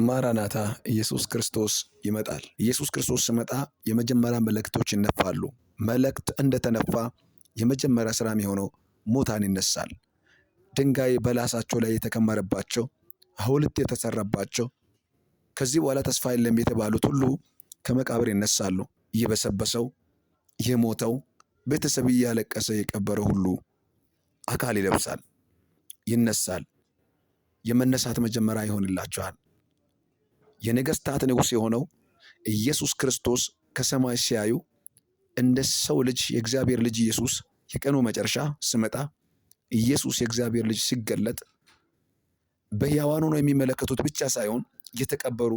ማራናታ ኢየሱስ ክርስቶስ ይመጣል። ኢየሱስ ክርስቶስ ሲመጣ የመጀመሪያ መለከቶች ይነፋሉ። መለከት እንደተነፋ የመጀመሪያ ስራ የሚሆነው ሙታን ይነሳል። ድንጋይ በላሳቸው ላይ የተከመረባቸው፣ ሐውልት የተሰራባቸው፣ ከዚህ በኋላ ተስፋ የለም የተባሉት ሁሉ ከመቃብር ይነሳሉ። እየበሰበሰው የሞተው ቤተሰብ እያለቀሰ የቀበረው ሁሉ አካል ይለብሳል፣ ይነሳል። የመነሳት መጀመሪያ ይሆንላቸዋል። የነገስታት ንጉሥ የሆነው ኢየሱስ ክርስቶስ ከሰማይ ሲያዩ እንደ ሰው ልጅ የእግዚአብሔር ልጅ ኢየሱስ የቀኑ መጨረሻ ሲመጣ ኢየሱስ የእግዚአብሔር ልጅ ሲገለጥ በሕያዋኑ ነው የሚመለከቱት ብቻ ሳይሆን የተቀበሩ